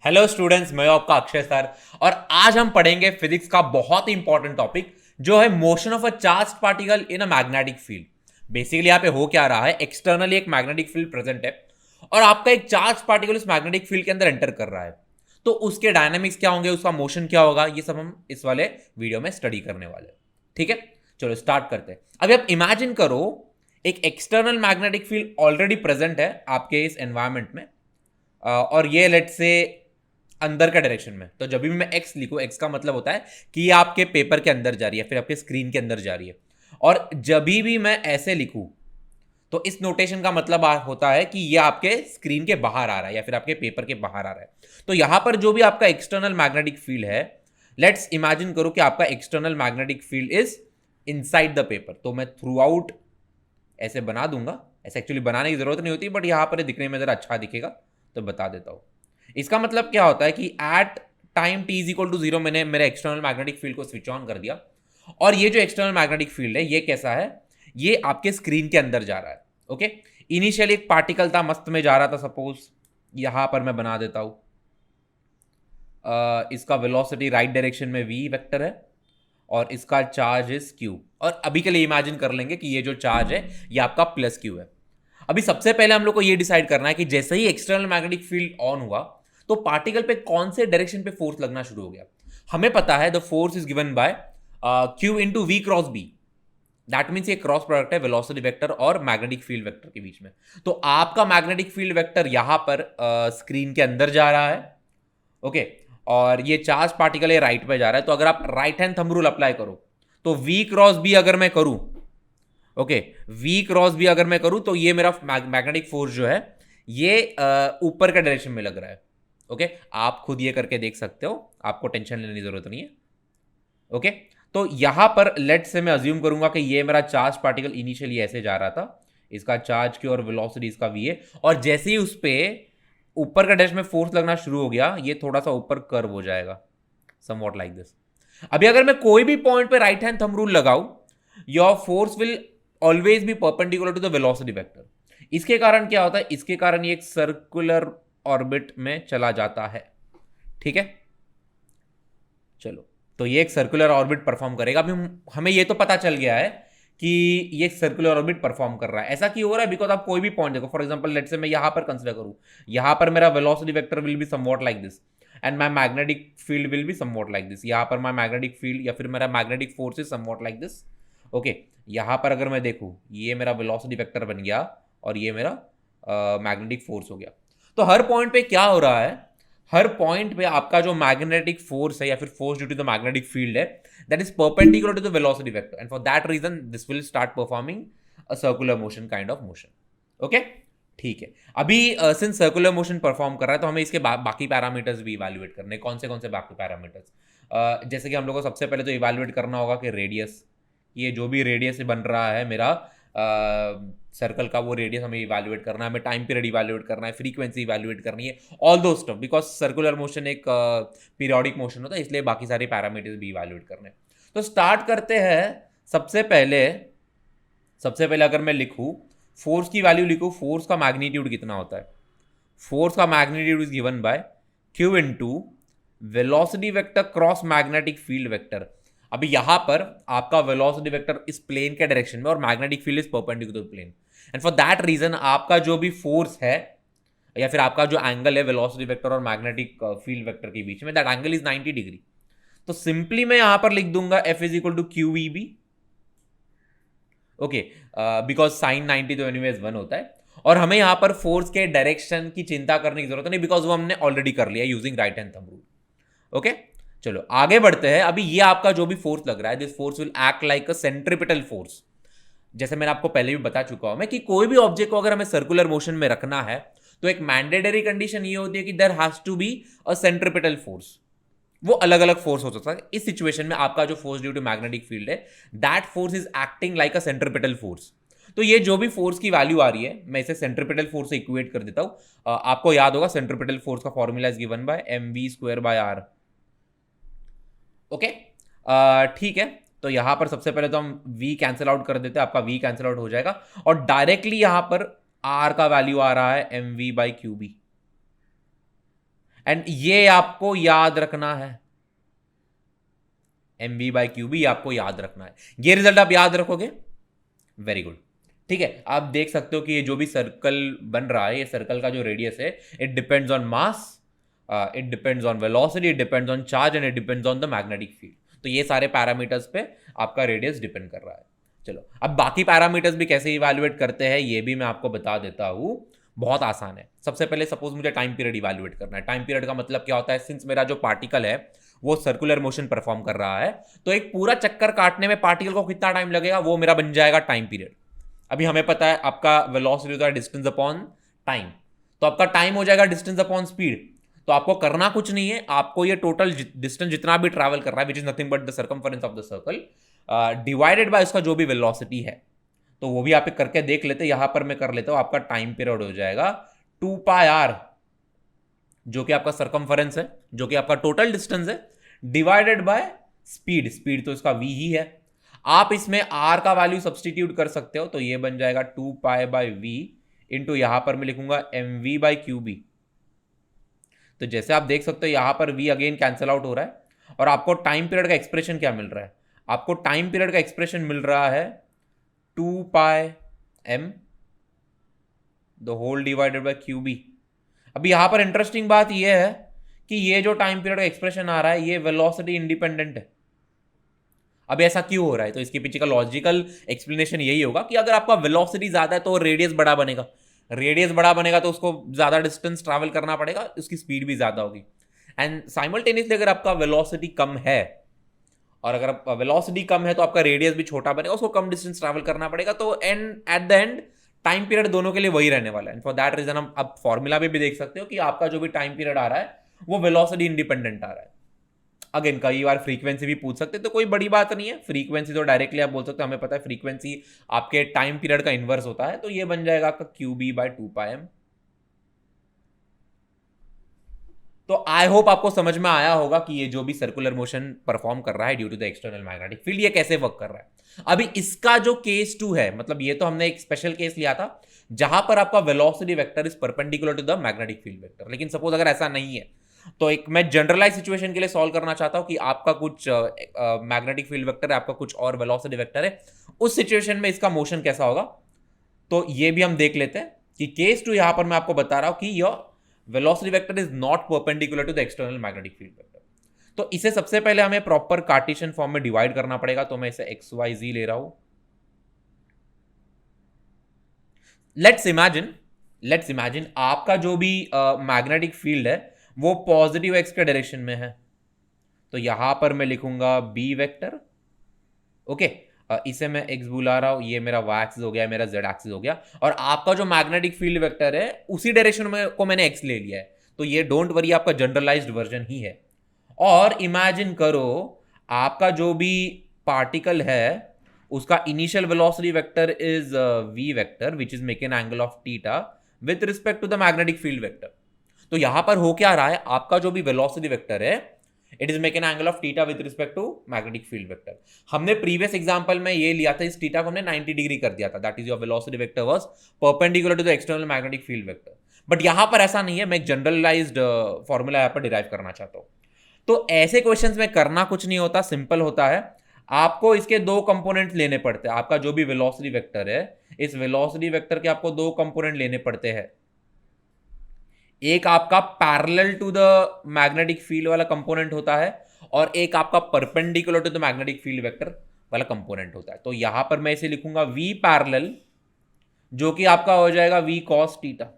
Hello students, मैं हूं आपका अक्षय सर। और आज हम पढ़ेंगे फिजिक्स का बहुत ही इंपॉर्टेंट टॉपिक जो है motion of a charged particle in a magnetic field. Basically यहाँ पे हो क्या रहा है, एक्सटर्नली एक मैग्नेटिक फील्ड प्रेजेंट है और आपका एक चार्ज पार्टिकल उस मैग्नेटिक फील्ड के अंदर एंटर कर रहा है। तो उसके डायनामिक्स क्या होंगे, उसका मोशन क्या होगा, ये सब हम इस वाले वीडियो में स्टडी करने वाले हैं। ठीक है, चलो स्टार्ट करते हैं। अभी आप इमेजिन करो एक external magnetic field already present है आपके इस एनवायरमेंट में, और ये लेट से अंदर का डायरेक्शन में। तो जब भी मैं एक्स लिखूं, एक्स का मतलब होता है कि ये आपके पेपर के अंदर जा रही है, फिर आपके स्क्रीन के अंदर जा रही है। और जब भी मैं ऐसे लिखूं तो इस नोटेशन का मतलब होता है कि ये आपके स्क्रीन के बाहर आ रहा है या फिर आपके पेपर के बाहर आ रहा है। तो यहां पर जो भी आपका एक्सटर्नल मैग्नेटिक फील्ड है, लेट्स इमेजिन करो कि आपका external magnetic field is inside the paper. तो मैं थ्रू आउट ऐसे बना दूंगा। ऐसे एक्चुअली बनाने की जरूरत नहीं होती, बट यहां पर दिखने में जरा अच्छा दिखेगा तो बता देता हूं। इसका मतलब क्या होता है कि at time T is equal to zero मैंने मेरे एक्सटर्नल मैग्नेटिक फील्ड को स्विच ऑन कर दिया। और ये जो एक्सटर्नल मैग्नेटिक फील्ड है ये कैसा है, ये आपके स्क्रीन के अंदर जा रहा है। ओके, इनिशियली एक पार्टिकल था, मस्त में जा रहा था। सपोज यहां पर मैं बना देता हूं, इसका वेलोसिटी राइट डायरेक्शन में v वेक्टर है और इसका चार्ज इज q। और अभी के लिए इमेजिन कर लेंगे कि ये जो चार्ज है ये आपका प्लस q है। अभी सबसे पहले हम लोग को ये डिसाइड करना है कि जैसे ही एक्सटर्नल मैग्नेटिक फील्ड ऑन हुआ तो पार्टिकल पे कौन से डायरेक्शन पे फोर्स लगना शुरू हो गया। हमें पता है the force is given by q into V cross B. That means ये क्रॉस प्रोडक्ट है वेलोसिटी वेक्टर और मैग्नेटिक फील्ड वेक्टर के बीच में। तो आपका मैग्नेटिक फील्ड वेक्टर यहां पर स्क्रीन के अंदर जा रहा है। ओके, और ये चार्ज पार्टिकल है राइट पे जा रहा है। तो अगर आप right hand thumb rule apply करो तो वी क्रॉस बी अगर मैं करूं, ओके, वी क्रॉस बी अगर मैं करूं तो ये मेरा मैग्नेटिक फोर्स जो है ये ऊपर का डायरेक्शन में लग रहा है। ओके, आप खुद ये करके देख सकते हो, आपको टेंशन लेने की जरूरत नहीं है। ओके, तो यहां पर लेट से मैं अज्यूम करूंगा कि ये मेरा चार्ज पार्टिकल इनिशियली ऐसे जा रहा था, इसका चार्ज की और वेलोसिटी इसका वी है। और जैसे ही उस पर ऊपर का डायरेक्शन में फोर्स लगना शुरू हो गया, ये थोड़ा सा ऊपर कर्व हो जाएगा, समवॉट लाइक दिस। अभी अगर मैं कोई भी पॉइंट पे राइट हैंड थंब रूल लगाऊं, your force will always be perpendicular to the velocity vector. इसके कारण क्या होता है, इसके कारण ये एक सर्कुलर ऑर्बिट में चला जाता है। ठीक है, चलो, तो ये एक सर्कुलर ऑर्बिट परफॉर्म करेगा। अभी हमें ये तो पता चल गया है कि ये सर्कुलर ऑर्बिट परफॉर्म कर रहा है। ऐसा क्यों हो रहा है, बिकॉज आप कोई भी पॉइंट देखो, फॉर एग्जांपल लेट्स से मैं यहां पर कंसीडर करूं, यहां पर मेरा velocity vector will be somewhat like this and my magnetic field will be somewhat like this. यहां पर माय मैग्नेटिक फील्ड या फिर मेरा magnetic force is somewhat like this. Okay, यहां पर अगर मैं देखूं, ये मेरा वेलोसिटी वेक्टर बन गया और ये मेरा मैग्नेटिक फोर्स हो गया। तो हर पॉइंट पे क्या हो रहा है, हर पॉइंट पे आपका जो मैग्नेटिक फोर्स है या फिर force due to the magnetic field है, that is perpendicular to the velocity vector and for that reason this will start performing a circular motion kind of motion. Okay, ठीक है। अभी सिंस सर्कुलर मोशन परफॉर्म कर रहा है तो हमें इसके बाकी पैरामीटर्स भी इवैल्यूएट करने। कौन से बाकी पैरामीटर्स, जैसे कि हम लोग को सबसे पहले तो इवैल्यूएट करना होगा कि रेडियस, ये जो भी रेडियस बन रहा है मेरा सर्कल का, वो रेडियस हमें इवैल्यूएट करना है, हमें टाइम पीरियड इवैल्यूएट करना है, फ्रीक्वेंसी इवैल्यूएट करनी है, ऑल दो स्टफ। बिकॉज सर्कुलर मोशन एक पीरियोडिक मोशन होता है, इसलिए बाकी सारे पैरामीटर्स भी इवैल्यूएट करने हैं। तो स्टार्ट करते हैं। सबसे पहले अगर मैं लिखूं, फोर्स की वैल्यू लिखूं, फोर्स का मैग्नीट्यूड कितना होता है। फोर्स का magnitude is given by Q into velocity vector cross magnetic field vector. अभी यहां पर आपका वेलोसिटी वेक्टर इस प्लेन के डायरेक्शन में और magnetic field is perpendicular plane and for that reason आपका जो भी फोर्स है या फिर आपका जो एंगल है वेलोसिटी वेक्टर और मैग्नेटिक फील्ड वेक्टर के बीच में, दैट एंगल इज 90 डिग्री। तो सिंपली मैं यहां पर लिख दूंगा F is equal to Q V B. Okay, because sine 90 तो एनीवेज 1 होता है। और हमें यहां पर फोर्स के डायरेक्शन की चिंता करने की जरूरत नहीं, बिकॉज वो हमने ऑलरेडी कर लिया using right hand thumb rule. Okay, चलो आगे बढ़ते हैं। अभी ये आपका जो भी फोर्स लग रहा है, this force will act like a centripetal force. जैसे मैंने आपको पहले भी बता चुका हूं मैं कि कोई भी ऑब्जेक्ट को अगर हमें सर्कुलर मोशन में रखना है तो एक मैंडेटरी कंडीशन ये होती है कि there has to be a centripetal force. वो अलग अलग फोर्स हो सकता है। इस सिचुएशन में आपका जो force due to magnetic field है, that force is acting like a centripetal force. तो ये जो भी फोर्स की वैल्यू आ रही है, मैं इसे सेंट्रिपिटल फोर्स से इक्वेट कर देता हूं। आपको याद होगा सेंट्रिपिटल फोर्स का formula is given by M V square by R. Okay, ठीक है। तो यहां पर सबसे पहले तो हम v कैंसिल आउट कर देते हैं, आपका v कैंसिल आउट हो जाएगा और डायरेक्टली यहां पर r का वैल्यू आ रहा है M V by Q B. And ये आपको याद रखना है, mv/qb आपको याद रखना है। ये रिजल्ट आप याद रखोगे, वेरी गुड। ठीक है, आप देख सकते हो कि ये जो भी सर्कल बन रहा है, ये सर्कल का जो रेडियस है, it depends on mass, it depends on velocity, it depends on charge and it depends on the magnetic field. तो ये सारे पैरामीटर्स पे आपका रेडियस डिपेंड कर रहा है। चलो, अब बाकी पैरामीटर्स भी कैसे इवैल्यूएट करते हैं ये भी मैं आपको बता देता हूँ। बहुत आसान है। सबसे पहले सपोज मुझे टाइम पीरियड इवैल्यूएट करना है। टाइम पीरियड का मतलब क्या होता है, सिंस मेरा जो पार्टिकल है वो सर्कुलर मोशन परफॉर्म कर रहा है, तो एक पूरा चक्कर काटने में पार्टिकल को कितना टाइम लगेगा, वो मेरा बन जाएगा टाइम पीरियड। अभी हमें पता है आपका वेलोसिटी होता है डिस्टेंस अपॉन टाइम, तो आपका टाइम हो जाएगा डिस्टेंस अपॉन स्पीड। तो आपको करना कुछ नहीं है, आपको ये टोटल डिस्टेंस जितना भी ट्रैवल कर रहा है, which is nothing but the circumference of the circle, divided by उसका जो भी वेलोसिटी है, तो वो भी आप करके देख लेते। यहां पर मैं कर लेता हूं, आपका टाइम पीरियड हो जाएगा 2πr, जो कि आपका सर्कमफरेंस है, जो कि आपका टोटल डिस्टेंस है, डिवाइडेड बाय स्पीड। स्पीड तो इसका v ही है। आप इसमें r का वैल्यू सब्सटीट्यूट कर सकते हो, तो ये बन जाएगा 2π/v इंटू यहां पर मैं लिखूंगा mv/qb। तो जैसे आप देख सकते हो यहां पर v अगेन कैंसिल आउट हो रहा है, और आपको टाइम पीरियड का एक्सप्रेशन क्या मिल रहा है, आपको टाइम पीरियड का एक्सप्रेशन मिल रहा है 2πm the whole divided by qb। अभी यहां पर इंटरेस्टिंग बात यह है कि ये जो टाइम पीरियड का एक्सप्रेशन आ रहा है ये वेलोसिटी इंडिपेंडेंट है। अब ऐसा क्यों हो रहा है, तो इसके पीछे का लॉजिकल एक्सप्लेनेशन यही होगा कि अगर आपका वेलोसिटी ज्यादा है तो रेडियस बड़ा बनेगा, रेडियस बड़ा बनेगा तो उसको ज्यादा डिस्टेंस ट्रैवल करना पड़ेगा, उसकी स्पीड भी ज्यादा होगी। एंड साइमल्टेनियसली अगर आपका वेलोसिटी कम है, और अगर वेलोसिटी कम है तो आपका रेडियस भी छोटा बनेगा, उसको कम डिस्टेंस ट्रैवल करना पड़ेगा। तो and at the end time period दोनों के लिए वही रहने वाला है। फॉर दैट रीजन हम अब फॉर्मूला में भी देख सकते हो कि आपका जो भी टाइम पीरियड आ रहा है वो वेलोसिटी इंडिपेंडेंट आ रहा है। अगेन कई बार फ्रीक्वेंसी भी पूछ सकते हैं, तो कोई बड़ी बात नहीं है, फ्रीक्वेंसी तो डायरेक्टली आप बोल सकते हो, हमें पता है फ्रीक्वेंसी आपके टाइम पीरियड का इनवर्स होता है, तो ये बन जाएगा आपका qb/2πm। तो आई होप आपको समझ में आया होगा कि ये जो भी सर्कुलर मोशन परफॉर्म कर रहा है due to the external magnetic field, ये कैसे वर्क कर रहा है। अभी इसका जो केस 2 है, मतलब ये तो हमने एक स्पेशल केस लिया था जहां पर आपका velocity vector is perpendicular to the magnetic field vector, लेकिन सपोज अगर ऐसा नहीं है, तो एक मैं जनरलाइज सिचुएशन के लिए सॉल्व करना चाहता हूं कि आपका कुछ मैग्नेटिक फील्ड वेक्टर है, आपका कुछ और वेलोसिटी वेक्टर है, उस सिचुएशन में इसका मोशन कैसा होगा। तो ये भी हम देख लेते हैं कि केस 2 यहां पर मैं आपको बता रहा हूं कि your velocity vector is not perpendicular to the external magnetic field vector. तो इसे सबसे पहले हमें प्रॉपर कार्टेशियन फॉर्म में डिवाइड करना पड़ेगा, तो मैं इसे एक्स वाई जी ले रहा हूं। लेट्स इमेजिन आपका जो भी मैग्नेटिक फील्ड है वो पॉजिटिव एक्स के डायरेक्शन में है, तो यहां पर मैं लिखूंगा बी वेक्टर। ओके, इसे मैं एक्स बुला रहा हूं, ये मेरा वाई एक्सिस हो गया, मेरा जेड एक्सिस हो गया, और आपका जो मैग्नेटिक फील्ड वेक्टर है उसी डायरेक्शन में को मैंने एक्स ले लिया है, तो ये डोंट वरी आपका जनरलाइज्ड वर्जन ही है। और इमेजिन करो आपका जो भी पार्टिकल है उसका initial velocity vector is V vector which is make an angle of theta with respect to the magnetic field vector. तो यहां पर हो क्या रहा है, आपका जो भी वेलोसिटी वेक्टर है it is make an angle of theta with respect to magnetic field vector. हमने प्रीवियस एग्जांपल में ये लिया था, इस थीटा को हमने 90 डिग्री कर दिया था, that is your velocity vector was perpendicular to the external magnetic field vector. But यहां पर ऐसा नहीं है, मैं एक जनरलाइज्ड फॉर्मूला यहां पर डिराइव करना चाहता हूं। तो ऐसे क्वेश्चंस में करना कुछ नहीं होता, सिंपल होता है। आपको इसके दो कंपोनेंट लेने पड़ते हैं। आपका जो भी वेलोसिटी वेक्टर है, इस वेलोसिटी वेक्टर के आपको दो कंपोनेंट लेने पड़ते हैं। एक आपका parallel to the magnetic field वाला कंपोनेंट होता है, और एक आपका perpendicular to the magnetic field vector वाला कंपोनेंट होता है। तो यहां पर मैं इसे लिखूंगा v पैरेलल, जो कि आपका हो जाएगा v cos थीटा।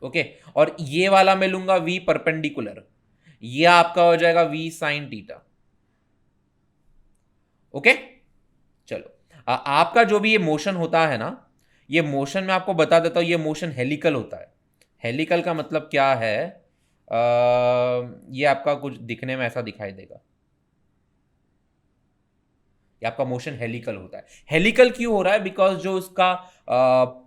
ओके, और ये वाला मैं लूंगा v परपेंडिकुलर, ये आपका हो जाएगा v sin थीटा। ओके, चलो, आपका जो भी ये मोशन होता है ना, ये मोशन मैं आपको बता देता हूं, ये मोशन हेलिकल होता है। हेलिकल का मतलब क्या है, ये आपका कुछ दिखने में ऐसा दिखाई देगा, ये आपका मोशन हेलिकल होता है। हेलिकल क्यों हो रहा है, बिकॉज जो इसका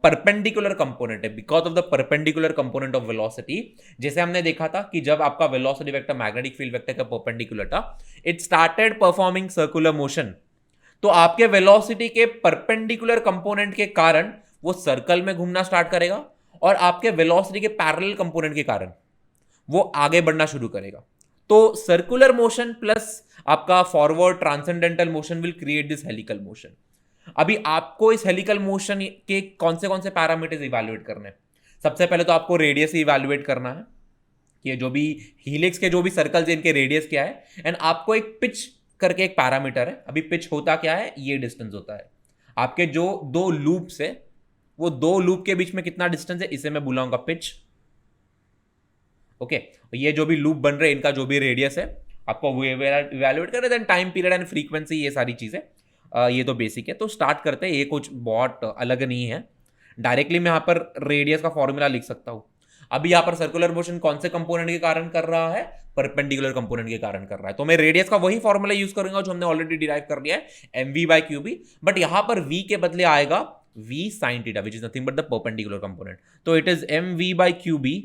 परपेंडिकुलर कंपोनेंट है, because of the perpendicular component of velocity. जैसे हमने देखा था कि जब आपका velocity vector magnetic field vector का परपेंडिकुलर था, it started performing circular motion. तो आपके वेलोसिटी के परपेंडिकुलर कंपोनेंट के कारण वो सर्कल में घूमना स्टार्ट करेगा, और आपके वेलोसिटी के पैरेलल कंपोनेंट के कारण वो आगे बढ़ना शुरू करेगा। तो सर्कुलर मोशन प्लस आपका forward transcendental motion will create this helical motion. अभी आपको इस हेलिकल मोशन के कौन से पैरामीटर्स इवैल्यूएट करने हैं? सबसे पहले तो आपको रेडियस इवैल्यूएट करना है कि ये जो भी हीलिक्स के जो भी सर्कल्स हैं इनके रेडियस क्या है, एंड आपको एक पिच करके एक पैरामीटर है। अभी पिच होता क्या है, ये डिस्टेंस होता है। आपके जो दो लूप्स है वो दो लूप के बीच में कितना डिस्टेंस है, इसे मैं बुलाऊंगा पिच। ओके, ये जो भी लूप बन रहे हैं इनका जो भी रेडियस है आपको वो इवैल्यूएट कर रहे हैं। टाइम पीरियड एंड फ्रीक्वेंसी, ये सारी चीजें ये तो बेसिक है। तो स्टार्ट करते हैं, ये कुछ बहुत अलग नहीं है। डायरेक्टली मैं यहाँ पर रेडियस का फॉर्मूला लिख सकता हूँ। अभी यहाँ पर सर्कुलर मोशन कौन से कंपोनेंट के कारण कर रहा है, परपेंडिकुलर कंपोनेंट के कारण कर रहा है। तो मैं रेडियस का वही फॉर्मूला यूज करूंगा जो हमने ऑलरेडी डिराइव कर लिया है, mv/qb, बट यहां पर v के बदले आएगा v sin theta, which is nothing but the perpendicular component. तो इट इज mv/qb,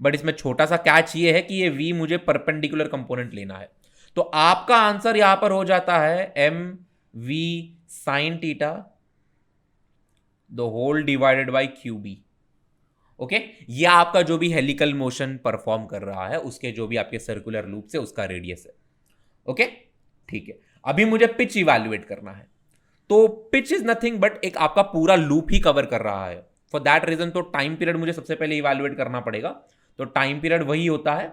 बट इसमें छोटा सा कैच ये है कि ये v मुझे परपेंडिकुलर कंपोनेंट लेना है। तो आपका आंसर यहां पर हो जाता है mv sin theta the whole divided by QB। Okay, ये आपका जो भी हेलिकल मोशन परफॉर्म कर रहा है उसके जो भी आपके सर्कुलर लूप से उसका रेडियस है। ओके, ठीक है। अभी मुझे पिच इवैल्यूएट करना है। तो पिच इज नथिंग बट एक आपका पूरा लूप ही कवर कर रहा है। फॉर दैट रीजन तो टाइम पीरियड मुझे सबसे पहले इवैल्यूएट करना पड़ेगा। तो टाइम पीरियड वही होता है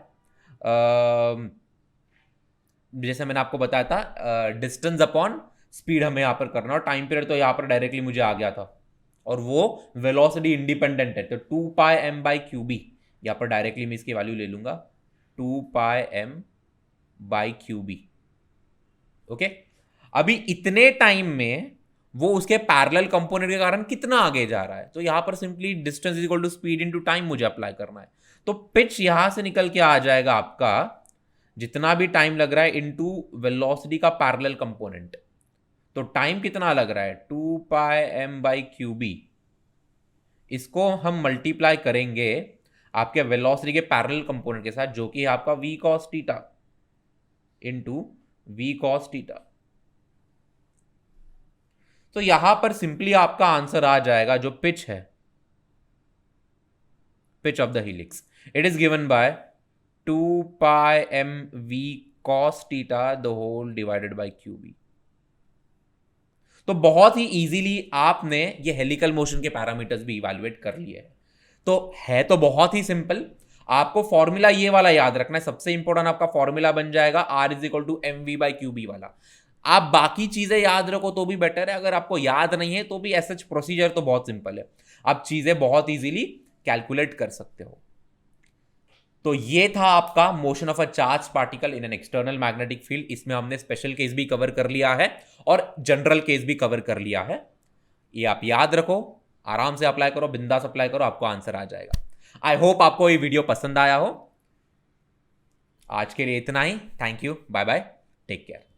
जैसे मैंने आपको बताया था, डिस्टेंस अपॉन स्पीड हमें यहां पर करना, और टाइम पीरियड तो यहां पर डायरेक्टली मुझे आ गया था और वो वेलोसिटी इंडिपेंडेंट है। तो 2πm/qb, यहां पर डायरेक्टली मैं इसकी वैल्यू ले लूंगा 2πm/qb। ओके, अभी इतने टाइम में वो उसके पैरेलल कंपोनेंट के कारण कितना आगे जा रहा है, तो यहां पर simply distance is equal to speed into time मुझे अप्लाई करना है। तो पिच यहां से निकल के आ जाएगा आपका जितना भी टाइम लग रहा है इनटू वेलोसिटी का पैरेलल कंपोनेंट। तो टाइम कितना लग रहा है 2πm/qb, इसको हम मल्टीप्लाई करेंगे आपके वेलोसिटी के पैरेलल कंपोनेंट के साथ जो कि है आपका v cos theta into v cos theta. तो यहां पर सिंपली आपका आंसर आ जाएगा जो पिच है, pitch of the helix, it is given by 2πmv cos theta the whole divided by QB। तो बहुत ही इजीली आपने ये हेलिकल मोशन के पैरामीटर्स भी इवैल्यूएट कर लिए हैं। तो है तो बहुत ही सिंपल, आपको फॉर्मूला ये वाला याद रखना है। सबसे इंपॉर्टेंट आपका फॉर्मूला बन जाएगा R is equal to mv/qb वाला। आप बाकी चीजें याद रखो तो भी बेटर है, अगर आपको याद नहीं है तो भी एसएच प्रोसीजर तो बहुत सिंपल है, आप चीजें बहुत इजीली कैलकुलेट कर सकते हो। तो ये था आपका motion of a charge particle in an external magnetic field. इसमें हमने स्पेशल केस भी कवर कर लिया है और जनरल केस भी कवर कर लिया है। ये आप याद रखो, आराम से अप्लाई करो, बिंदास अप्लाई करो, आपको आंसर आ जाएगा। आई होप आपको ये वीडियो पसंद आया हो। आज के लिए इतना ही। Thank you, bye bye, take care.